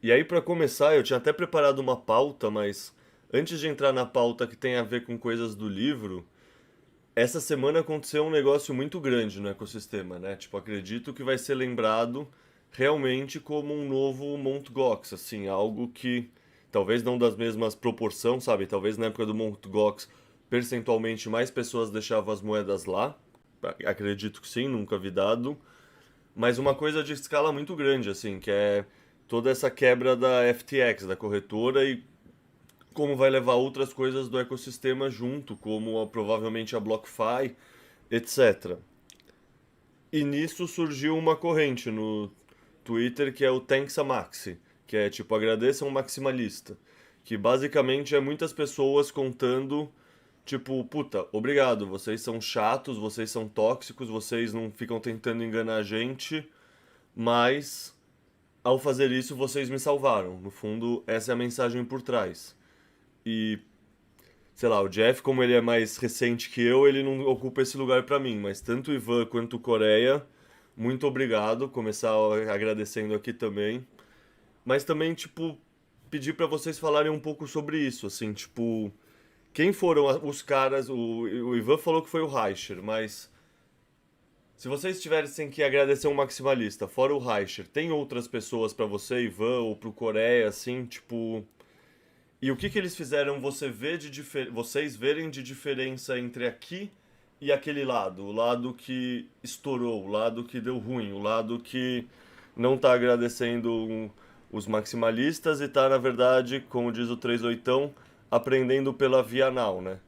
E aí, para começar, eu tinha até preparado uma pauta, mas antes de entrar na pauta que tem a ver com coisas do livro, essa semana aconteceu um negócio muito grande no ecossistema, né? Tipo, acredito que vai ser lembrado realmente como um novo Mt. Gox, assim, algo que talvez não das mesmas proporções, sabe? Talvez na época do Mt. Gox, percentualmente mais pessoas deixavam as moedas lá. Acredito que sim, nunca vi dado. Mas uma coisa de escala muito grande, assim, que é toda essa quebra da FTX, da corretora, e como vai levar outras coisas do ecossistema junto, como provavelmente a BlockFi, etc. E nisso surgiu uma corrente no Twitter que é o Thanks a Maxi, que é tipo agradeça um maximalista, que basicamente é muitas pessoas contando tipo, puta, obrigado, vocês são chatos, vocês são tóxicos, vocês não ficam tentando enganar a gente, mas ao fazer isso vocês me salvaram. No fundo, essa é a mensagem por trás. E sei lá, o Jeff, como ele é mais recente que eu, ele não ocupa esse lugar pra mim, mas tanto o Ivan quanto o Coreia, muito obrigado. Começar agradecendo aqui também. Mas também, tipo, pedir pra vocês falarem um pouco sobre isso, assim, tipo, quem foram os caras. O Ivan falou que foi o Reicher, mas se vocês tivessem que agradecer um maximalista, fora o Reicher, tem outras pessoas pra você, Ivan, ou pro Coreia, assim, tipo. E o que que eles fizeram vocês verem de diferença entre aqui e aquele lado? O lado que estourou, o lado que deu ruim, o lado que não tá agradecendo os maximalistas e tá, na verdade, como diz o 38, aprendendo pela via now, né?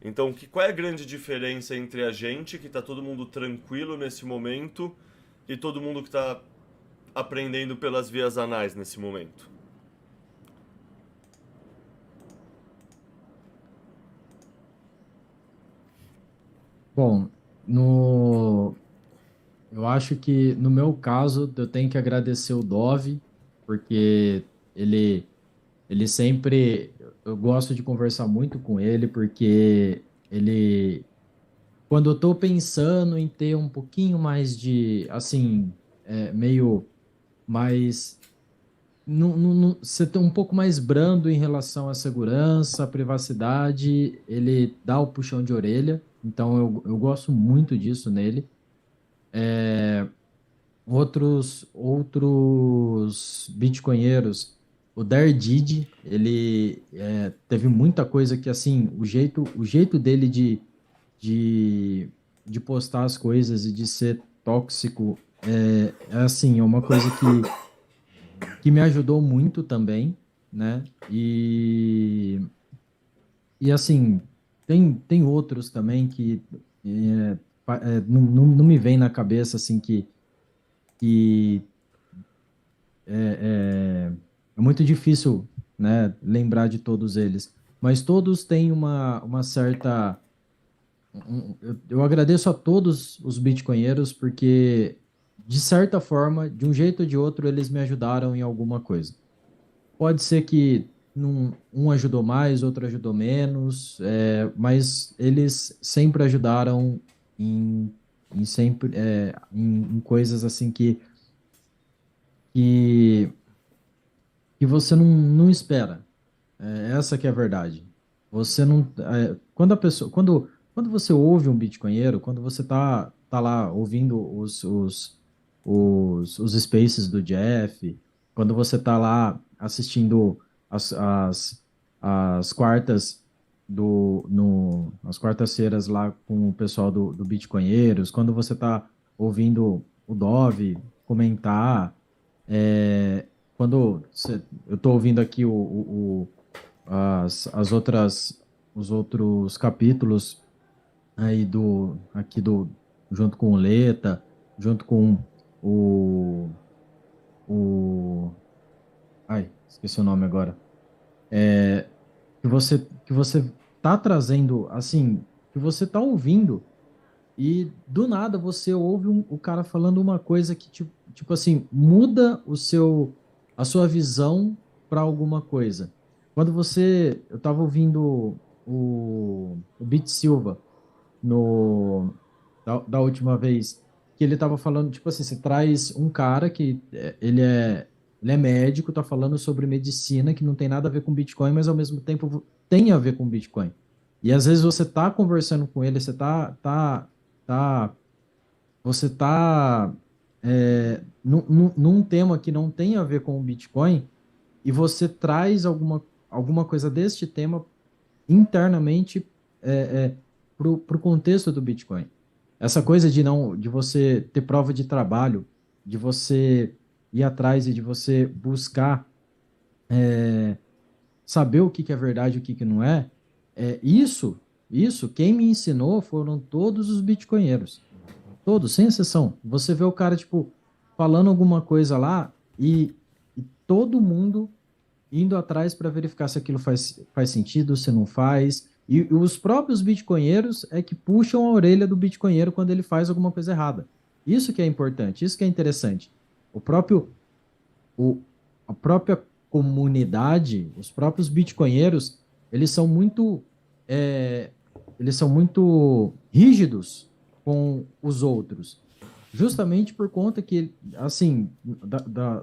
Então, qual é a grande diferença entre a gente, que tá todo mundo tranquilo nesse momento, e todo mundo que tá aprendendo pelas vias anais nesse momento? Bom, no, eu acho que no meu caso eu tenho que agradecer o Dove, porque ele, ele sempre, eu gosto de conversar muito com ele, porque ele, quando eu estou pensando em ter um pouquinho mais de, assim, meio mais, ser um pouco mais brando em relação à segurança, à privacidade, ele dá o puxão de orelha, então eu gosto muito disso nele. Outros bitcoinheiros, o Dardid, ele teve muita coisa que, assim, o jeito dele de, de postar as coisas e de ser tóxico assim, é uma coisa que me ajudou muito também, né? E assim, tem outros também que não me vem na cabeça, assim, que é muito difícil, né, lembrar de todos eles, mas todos têm uma certa. Eu agradeço a todos os bitcoinheiros porque, de certa forma, de um jeito ou de outro, eles me ajudaram em alguma coisa. Pode ser que um ajudou mais, outro ajudou menos, mas eles sempre ajudaram em, em coisas assim que, que você não espera. Essa que é a verdade. Você não, quando a pessoa, quando você ouve um bitcoinheiro, quando você tá lá ouvindo os spaces do Jeff, quando você tá lá assistindo as, as, as quartas as quartas-feiras lá com o pessoal do Bitcoinheiros, quando você tá ouvindo o Dove comentar, eu estou ouvindo aqui as outras, os outros capítulos aí junto com o Leta, junto com o, o, esqueci o nome agora, que você tá trazendo, assim, que você tá ouvindo e do nada você ouve o cara falando uma coisa que, tipo assim, muda a sua visão para alguma coisa. Eu estava ouvindo o Beat Silva da última vez, que ele estava falando, tipo assim, você traz um cara que ele é. Ele é médico, está falando sobre medicina que não tem nada a ver com Bitcoin, mas ao mesmo tempo tem a ver com Bitcoin. E às vezes você está conversando com ele, tá, você está num tema que não tem a ver com o Bitcoin e você traz alguma coisa deste tema internamente para o contexto do Bitcoin. Essa coisa de você ter prova de trabalho, de você ir atrás e de você buscar saber o que que é verdade e o que que não é, quem me ensinou foram todos os bitcoinheiros. Todos, sem exceção. Você vê o cara, tipo, falando alguma coisa lá e todo mundo indo atrás para verificar se aquilo faz sentido, se não faz. E os próprios bitcoinheiros é que puxam a orelha do bitcoinheiro quando ele faz alguma coisa errada. Isso que é importante, isso que é interessante. O próprio, o, a própria comunidade, os próprios bitcoinheiros, eles são muito, é, eles são muito rígidos com os outros. Justamente por conta que, assim,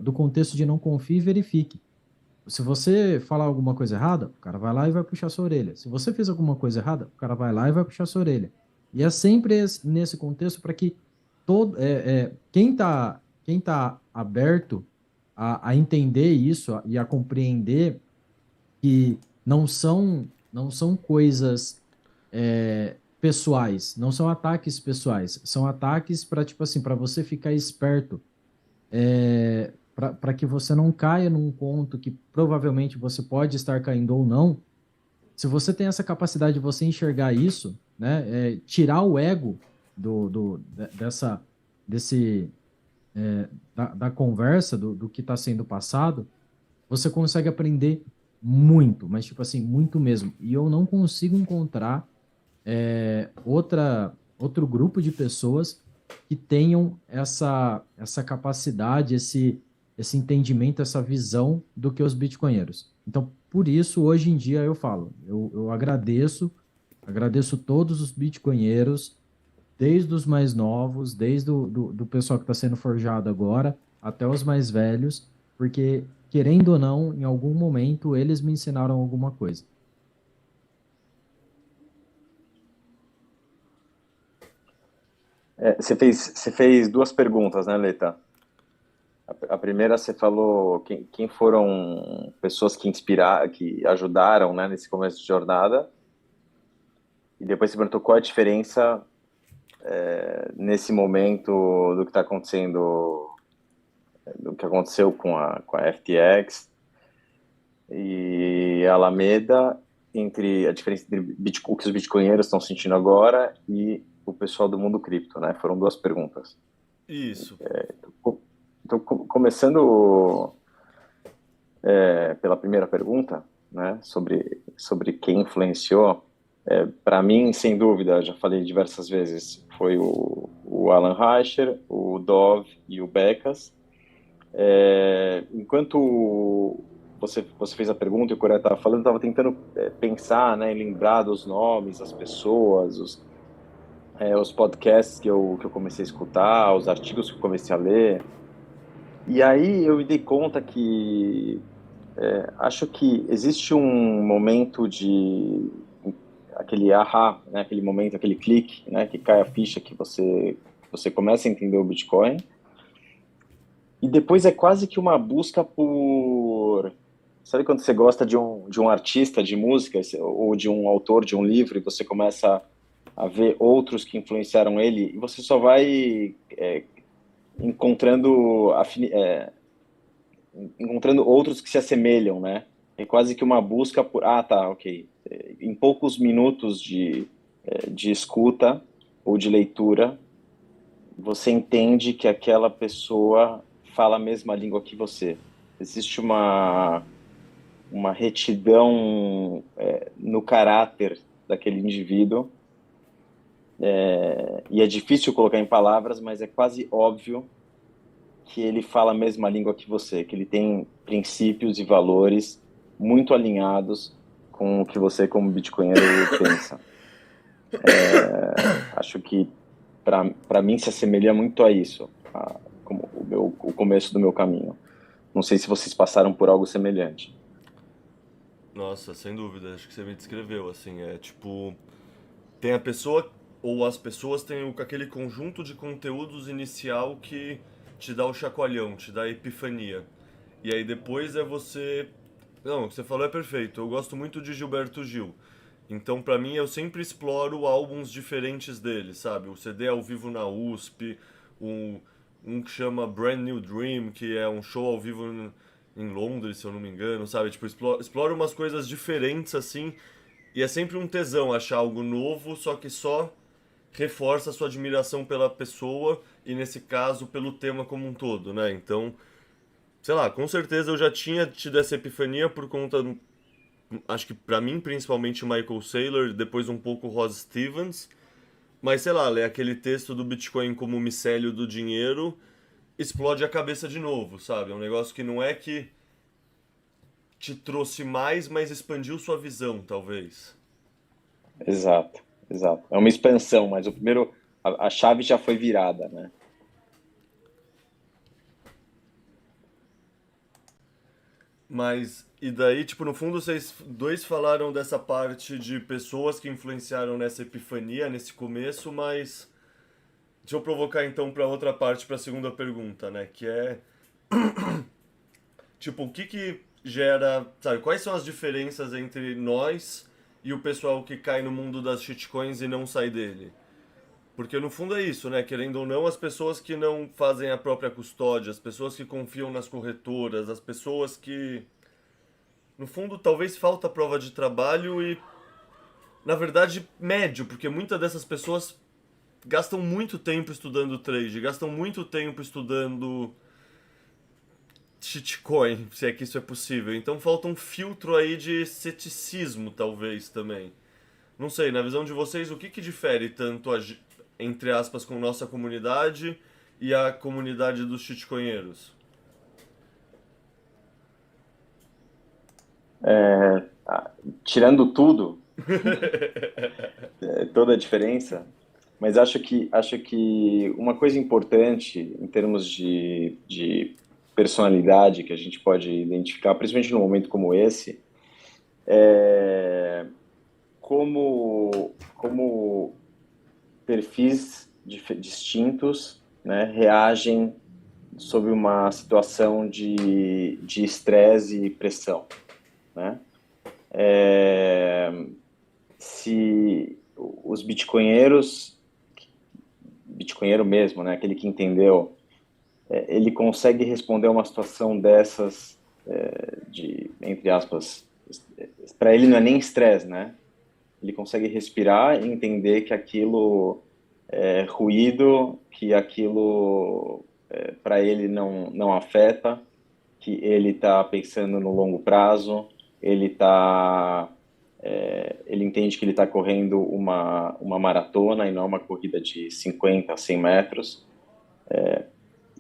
do contexto de não confie e verifique. Se você falar alguma coisa errada, o cara vai lá e vai puxar sua orelha. Se você fez alguma coisa errada, o cara vai lá e vai puxar sua orelha. E é sempre nesse contexto para que quem tá aberto a entender isso e a compreender que não são coisas pessoais, não são ataques pessoais, são ataques para tipo assim, para você ficar esperto para que você não caia num ponto que provavelmente você pode estar caindo ou não. Se você tem essa capacidade de você enxergar isso, né, tirar o ego dessa, desse, da conversa, do que está sendo passado, você consegue aprender muito, mas tipo assim, muito mesmo. E eu não consigo encontrar outro grupo de pessoas que tenham essa capacidade, esse entendimento, essa visão do que os bitcoinheiros. Então, por isso, hoje em dia eu falo, eu agradeço todos os bitcoinheiros, desde os mais novos, desde do pessoal que está sendo forjado agora, até os mais velhos, porque, querendo ou não, em algum momento eles me ensinaram alguma coisa. Você fez duas perguntas, né, Leta? A primeira você falou quem foram pessoas que inspiraram, que ajudaram, né, nesse começo de jornada. E depois você perguntou qual a diferença nesse momento do que está acontecendo, do que aconteceu com a FTX e a Alameda, entre a diferença entre o que os bitcoinheiros estão sentindo agora e o pessoal do mundo cripto, né? Foram duas perguntas. Isso. Então, começando pela primeira pergunta, né, sobre quem influenciou, para mim, sem dúvida, já falei diversas vezes, foi o Alan Reicher, o Dove e o Becas. Enquanto você fez a pergunta e o Coré estava falando, estava tentando pensar, né, lembrar dos nomes, as pessoas, os podcasts que eu comecei a escutar, os artigos que eu comecei a ler. E aí eu me dei conta que acho que existe um momento de aquele ahá, né, aquele momento, aquele clique, né, que cai a ficha que você começa a entender o Bitcoin. E depois é quase que uma busca por... Sabe quando você gosta de um artista de música ou de um autor de um livro e você começa a ver outros que influenciaram ele e você só vai encontrando encontrando outros que se assemelham, né? É quase que uma busca por... Ah, tá, ok. Em poucos minutos de escuta ou de leitura, você entende que aquela pessoa fala a mesma língua que você. Existe uma retidão no caráter daquele indivíduo, e é difícil colocar em palavras, mas é quase óbvio que ele fala a mesma língua que você, que ele tem princípios e valores muito alinhados com o que você, como bitcoinheiro, pensa. Acho que, para mim, se assemelha muito a isso, como o começo do meu caminho. Não sei se vocês passaram por algo semelhante. Nossa, sem dúvida, acho que você me descreveu, assim, é tipo, tem a pessoa, ou as pessoas têm aquele conjunto de conteúdos inicial que te dá o chacoalhão, te dá a epifania. E aí depois é você. Não, o que você falou é perfeito. Eu gosto muito de Gilberto Gil. Então, pra mim, eu sempre exploro álbuns diferentes dele, sabe? O CD ao vivo na USP, um, um que chama Brand New Dream, que é um show ao vivo em Londres, se eu não me engano, sabe? Tipo, exploro umas coisas diferentes assim, e é sempre um tesão achar algo novo, só que só reforça a sua admiração pela pessoa e, nesse caso, pelo tema como um todo, né? Então, sei lá, com certeza eu já tinha tido essa epifania por conta, acho que pra mim principalmente Michael Saylor, depois um pouco Ross Stevens, mas sei lá, ler aquele texto do Bitcoin como micélio do dinheiro explode a cabeça de novo, sabe? É um negócio que não é que te trouxe mais, mas expandiu sua visão, talvez. Exato, exato. É uma expansão, mas o primeiro, a chave já foi virada, né? Mas, e daí, tipo, no fundo vocês dois falaram dessa parte de pessoas que influenciaram nessa epifania, nesse começo, mas deixa eu provocar então para outra parte, para a segunda pergunta, né? Que é, tipo, o que que gera, sabe, quais são as diferenças entre nós e o pessoal que cai no mundo das shitcoins e não sai dele? Porque no fundo é isso, né? Querendo ou não, as pessoas que não fazem a própria custódia, as pessoas que confiam nas corretoras, as pessoas que, no fundo, talvez falta prova de trabalho e, na verdade, médio, porque muitas dessas pessoas gastam muito tempo estudando trade, gastam muito tempo estudando shitcoin, se é que isso é possível. Então falta um filtro aí de ceticismo, talvez, também. Não sei, na visão de vocês, o que que difere tanto, entre aspas, com nossa comunidade e a comunidade dos shitcoinheiros? Tirando tudo, toda a diferença, mas acho que uma coisa importante em termos de personalidade que a gente pode identificar, principalmente num momento como esse, é como perfis distintos, né, reagem sob uma situação de estresse e pressão, né? Se os bitcoinheiro mesmo, né, aquele que entendeu, ele consegue responder a uma situação dessas, entre aspas, para ele não é nem estresse, né? Ele consegue respirar e entender que aquilo é ruído, que aquilo para ele não afeta, que ele está pensando no longo prazo, ele entende que ele está correndo uma maratona e não uma corrida de 50 a 100 metros.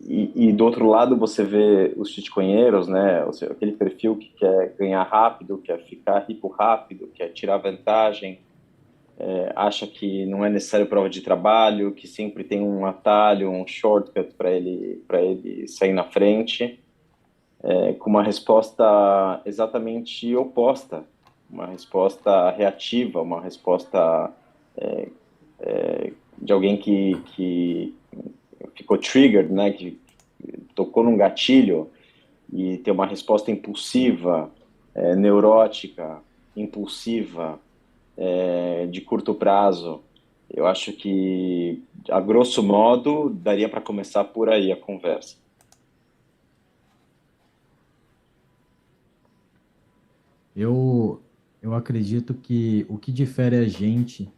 E do outro lado você vê os shitcoinheiros, né? Ou seja, aquele perfil que quer ganhar rápido, quer ficar rico rápido, quer tirar vantagem, acha que não é necessário prova de trabalho, que sempre tem um atalho, um shortcut para ele sair na frente, com uma resposta exatamente oposta, uma resposta reativa, uma resposta de alguém que ficou triggered, né, que tocou num gatilho e tem uma resposta impulsiva, neurótica, impulsiva, de curto prazo. Eu acho que, a grosso modo, daria para começar por aí a conversa. Eu, eu acredito que o que difere a gente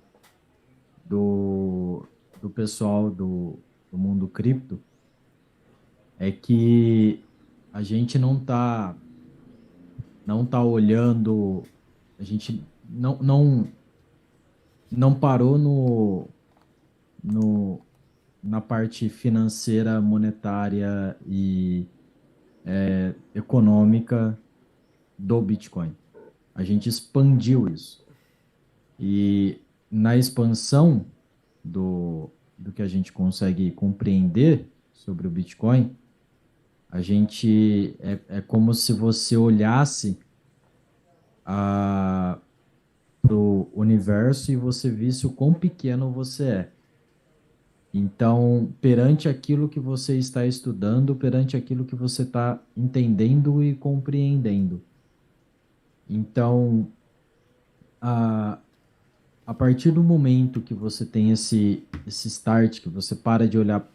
do pessoal do mundo cripto é que a gente não tá olhando, a gente não parou no, na parte financeira, monetária e econômica do Bitcoin. A gente expandiu isso. E na expansão do que a gente consegue compreender sobre o Bitcoin, A gente é como se você olhasse para o universo e você visse o quão pequeno você é. Então, perante aquilo que você está estudando, perante aquilo que você está entendendo e compreendendo. Então, a, a partir do momento que você tem esse start, que você para de olhar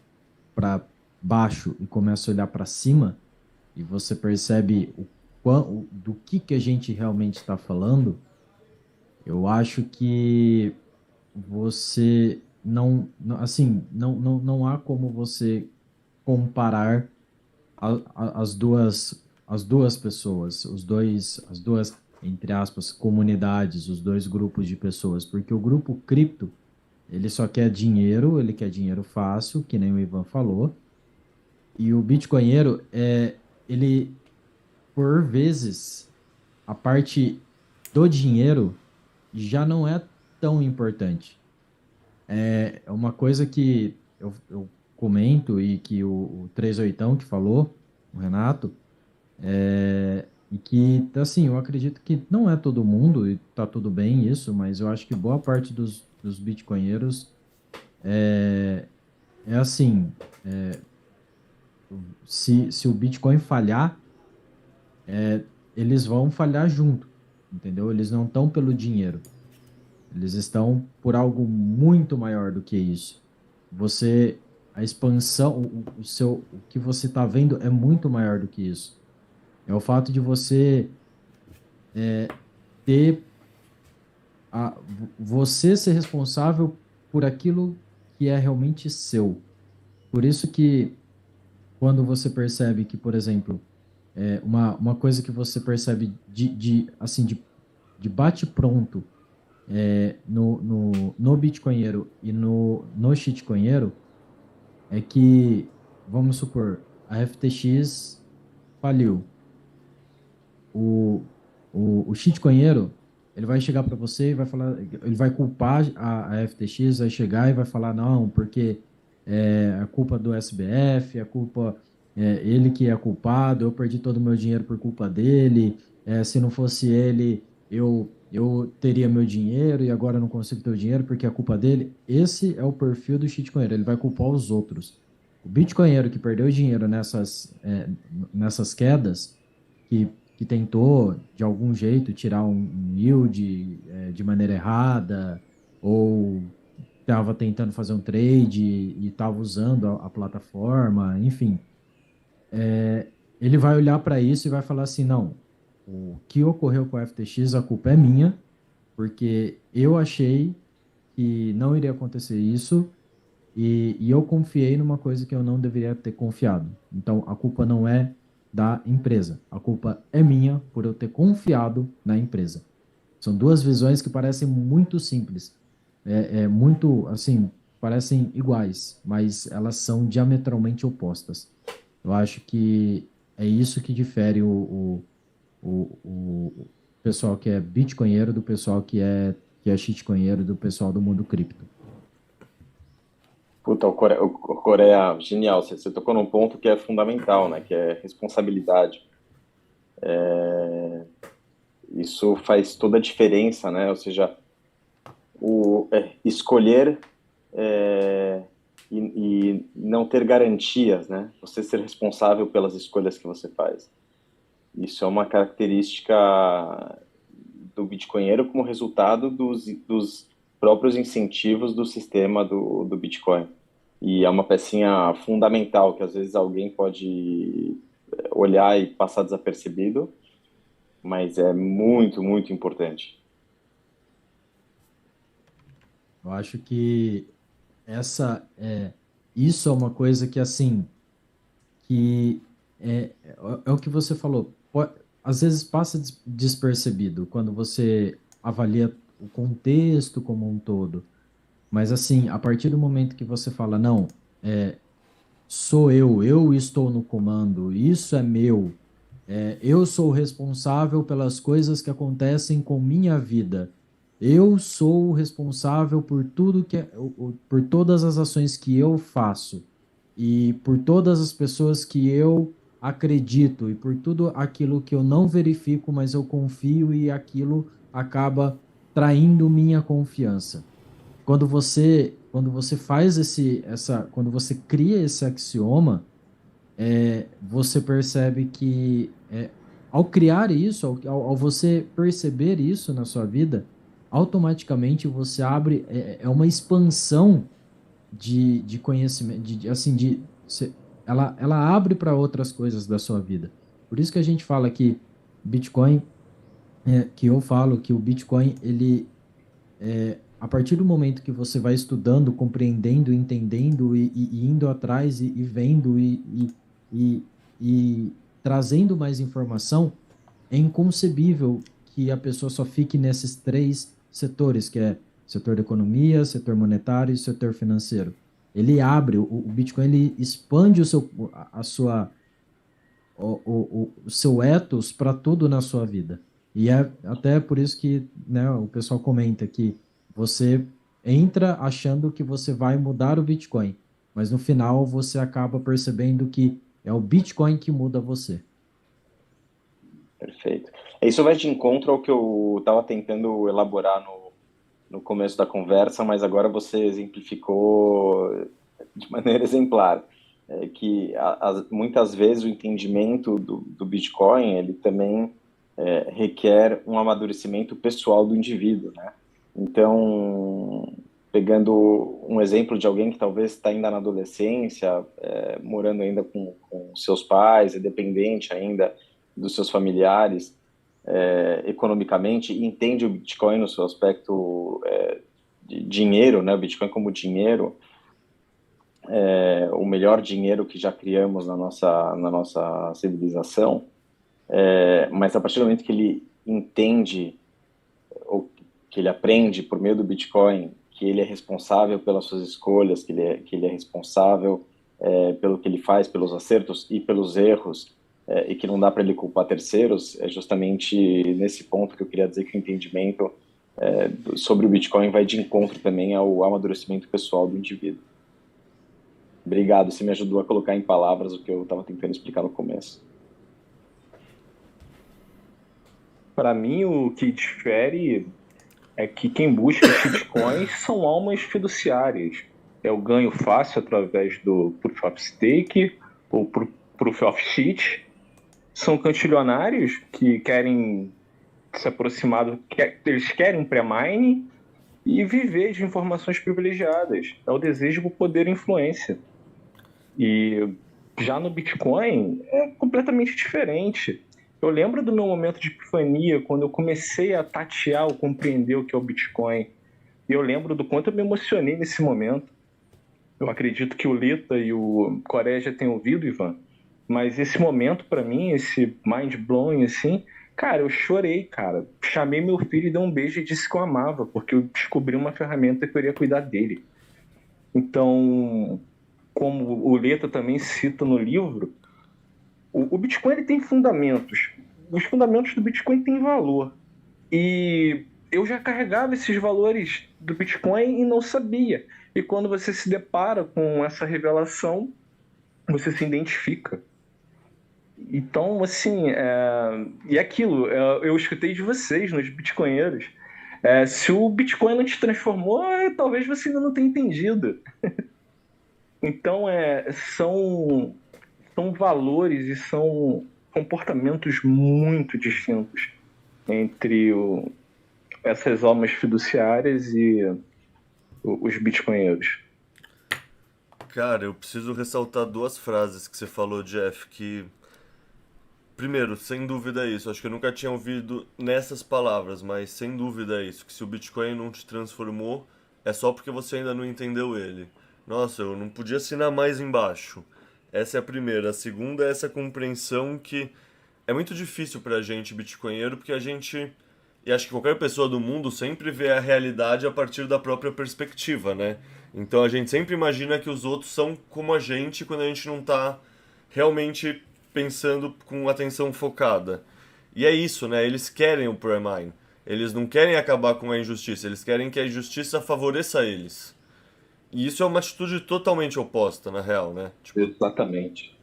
para baixo e começa a olhar para cima, e você percebe do que a gente realmente está falando, eu acho que você assim, não há como você comparar as duas pessoas, as duas, entre aspas, comunidades, os dois grupos de pessoas, porque o grupo cripto, ele só quer dinheiro, ele quer dinheiro fácil, que nem o Ivan falou, e o bitcoinheiro, ele, por vezes, a parte do dinheiro já não é tão importante. É uma coisa que eu comento e que o 38 que falou, o Renato, e que, assim, eu acredito que não é todo mundo, e tá tudo bem isso, mas eu acho que boa parte dos bitcoinheiros é assim, se o Bitcoin falhar, eles vão falhar junto, entendeu? Eles não estão pelo dinheiro, eles estão por algo muito maior do que isso. Você, a expansão, o que você está vendo é muito maior do que isso. É o fato de você ter você ser responsável por aquilo que é realmente seu. Por isso que quando você percebe que, por exemplo, uma coisa que você percebe assim, de bate-pronto no Bitcoinheiro e no shitcoinheiro é que, vamos supor, a FTX faliu. O, o shitcoinheiro, ele vai chegar para você e vai falar, ele vai culpar a FTX, vai chegar e vai falar, não, porque é a culpa do SBF, a culpa ele que é culpado, eu perdi todo o meu dinheiro por culpa dele, se não fosse ele, eu teria meu dinheiro e agora eu não consigo ter o dinheiro porque é a culpa dele. Esse é o perfil do shitcoinheiro, ele vai culpar os outros. O bitcoinheiro que perdeu dinheiro nessas quedas, que tentou, de algum jeito, tirar um yield de maneira errada, ou estava tentando fazer um trade e estava usando a plataforma, enfim. Ele vai olhar para isso e vai falar assim: não, o que ocorreu com a FTX, a culpa é minha, porque eu achei que não iria acontecer isso e eu confiei numa coisa que eu não deveria ter confiado. Então, a culpa não é da empresa. A culpa é minha por eu ter confiado na empresa. São duas visões que parecem muito simples. Muito, assim, parecem iguais, mas elas são diametralmente opostas. Eu acho que é isso que difere o pessoal que é bitcoinheiro do pessoal que é shitcoinheiro, do pessoal do mundo cripto. Puta, o Coreia, genial. Você tocou num ponto que é fundamental, né? Que é responsabilidade. Isso faz toda a diferença, né? Ou seja, escolher e não ter garantias, né? Você ser responsável pelas escolhas que você faz. Isso é uma característica do bitcoinheiro como resultado dos próprios incentivos do sistema do Bitcoin. E é uma pecinha fundamental que às vezes alguém pode olhar e passar desapercebido, mas é muito, muito importante. Eu acho que isso é uma coisa que, assim, que é o que você falou. Às vezes passa despercebido quando você avalia o contexto como um todo. Mas, assim, a partir do momento que você fala, não, sou eu estou no comando, isso é meu, eu sou o responsável pelas coisas que acontecem com minha vida. Eu sou o responsável por tudo por todas as ações que eu faço e por todas as pessoas que eu acredito e por tudo aquilo que eu não verifico, mas eu confio e aquilo acaba traindo minha confiança. Quando você faz quando você cria esse axioma, você percebe que ao criar isso, ao você perceber isso na sua vida, automaticamente você abre, uma expansão de conhecimento, assim, ela abre para outras coisas da sua vida. Por isso que a gente fala que Bitcoin, que eu falo que o Bitcoin, ele, a partir do momento que você vai estudando, compreendendo, entendendo e indo atrás e vendo e, e trazendo mais informação, é inconcebível que a pessoa só fique nesses três setores, que é setor da economia, setor monetário e setor financeiro. Ele abre, o Bitcoin ele expande o seu ethos para tudo na sua vida. E é até por isso que, né, o pessoal comenta que você entra achando que você vai mudar o Bitcoin, mas no final você acaba percebendo que é o Bitcoin que muda você. Perfeito. Isso vai de encontro ao que eu estava tentando elaborar no começo da conversa, mas agora você exemplificou de maneira exemplar. Que muitas vezes o entendimento do Bitcoin, ele também requer um amadurecimento pessoal do indivíduo, né? Então, pegando um exemplo de alguém que talvez está ainda na adolescência, morando ainda com seus pais, é dependente ainda dos seus familiares, economicamente, e entende o Bitcoin no seu aspecto de dinheiro, né? O Bitcoin como dinheiro, o melhor dinheiro que já criamos na nossa civilização, mas a partir do momento que ele entende, ou que ele aprende por meio do Bitcoin, que ele é responsável pelas suas escolhas, que ele é responsável pelo que ele faz, pelos acertos e pelos erros, e que não dá para ele culpar terceiros, é justamente nesse ponto que eu queria dizer que o entendimento sobre o Bitcoin vai de encontro também ao amadurecimento pessoal do indivíduo. Obrigado, você me ajudou a colocar em palavras o que eu estava tentando explicar no começo. Para mim, o que difere é que quem busca shitcoins são almas fiduciárias. É o ganho fácil através do Proof of Stake ou Proof of Shit. São cantilionários que querem se aproximar, eles querem um pré-mine e viver de informações privilegiadas. É o desejo por poder e influência. E já no Bitcoin é completamente diferente. Eu lembro do meu momento de epifania, quando eu comecei a tatear ou compreender o que é o Bitcoin. E eu lembro do quanto eu me emocionei nesse momento. Eu acredito que o Lita e o Coreia já tenham ouvido, Ivan. Mas esse momento, para mim, esse mind-blowing, assim, cara, eu chorei, cara. Chamei meu filho e dei um beijo e disse que eu amava, porque eu descobri uma ferramenta que eu iria cuidar dele. Então, como o Leta também cita no livro, o Bitcoin ele tem fundamentos. Os fundamentos do Bitcoin têm valor. E eu já carregava esses valores do Bitcoin e não sabia. E quando você se depara com essa revelação, você se identifica. Então, assim, e aquilo, eu escutei de vocês, nos bitcoinheiros. Se o Bitcoin não te transformou, talvez você ainda não tenha entendido. Então, são valores e são comportamentos muito distintos entre essas almas fiduciárias e os bitcoinheiros. Cara, eu preciso ressaltar duas frases que você falou, Jeff, que... Primeiro, sem dúvida é isso. Acho que eu nunca tinha ouvido nessas palavras, mas sem dúvida é isso. Que se o Bitcoin não te transformou, é só porque você ainda não entendeu ele. Nossa, eu não podia assinar mais embaixo. Essa é a primeira. A segunda é essa compreensão que é muito difícil pra gente, bitcoinheiro, porque a gente, e acho que qualquer pessoa do mundo sempre vê a realidade a partir da própria perspectiva, né? Então a gente sempre imagina que os outros são como a gente quando a gente não tá realmente pensando com atenção focada. E é isso, né? Eles querem o Prime. Eles não querem acabar com a injustiça, eles querem que a injustiça favoreça eles. E isso é uma atitude totalmente oposta, na real, né? Tipo, Exatamente.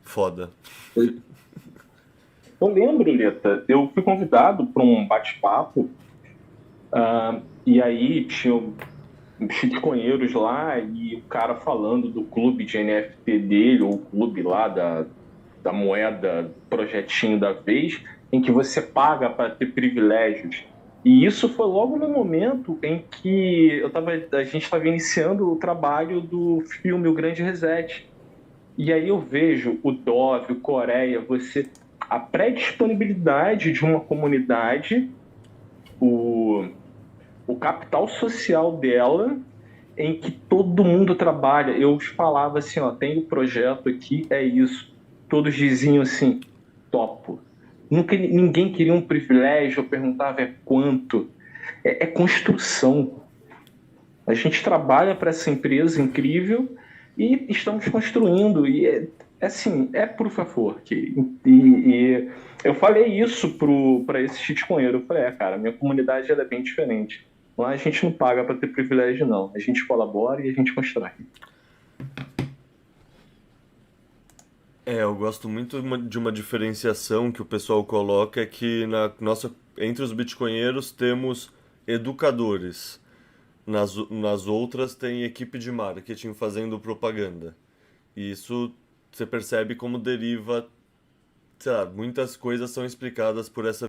Foda. Eu lembro, Leta, eu fui convidado para um bate-papo, e aí tinha os bitcoinheiros lá e o cara falando do clube de NFT dele, ou o clube lá da moeda, projetinho da vez, em que você paga para ter privilégios. E isso foi logo no momento em que a gente estava iniciando o trabalho do filme O Grande Reset. E aí eu vejo o Dove, o Coreia, a pré-disponibilidade de uma comunidade, o capital social dela, em que todo mundo trabalha. Eu falava assim, ó, tem o projeto aqui, é isso. Todos diziam assim, topo. Nunca ninguém queria um privilégio, eu perguntava quanto. É construção. A gente trabalha para essa empresa incrível e estamos construindo. E assim, é proof of work. E eu falei isso para esse shitcoinheiro. Eu falei, cara, minha comunidade ela é bem diferente. Lá a gente não paga para ter privilégio, não. A gente colabora e a gente constrói. Eu gosto muito de uma diferenciação que o pessoal coloca, é que entre os bitcoinheiros temos educadores. Nas outras tem equipe de marketing fazendo propaganda. E isso você percebe como deriva, sei lá, muitas coisas são explicadas por essa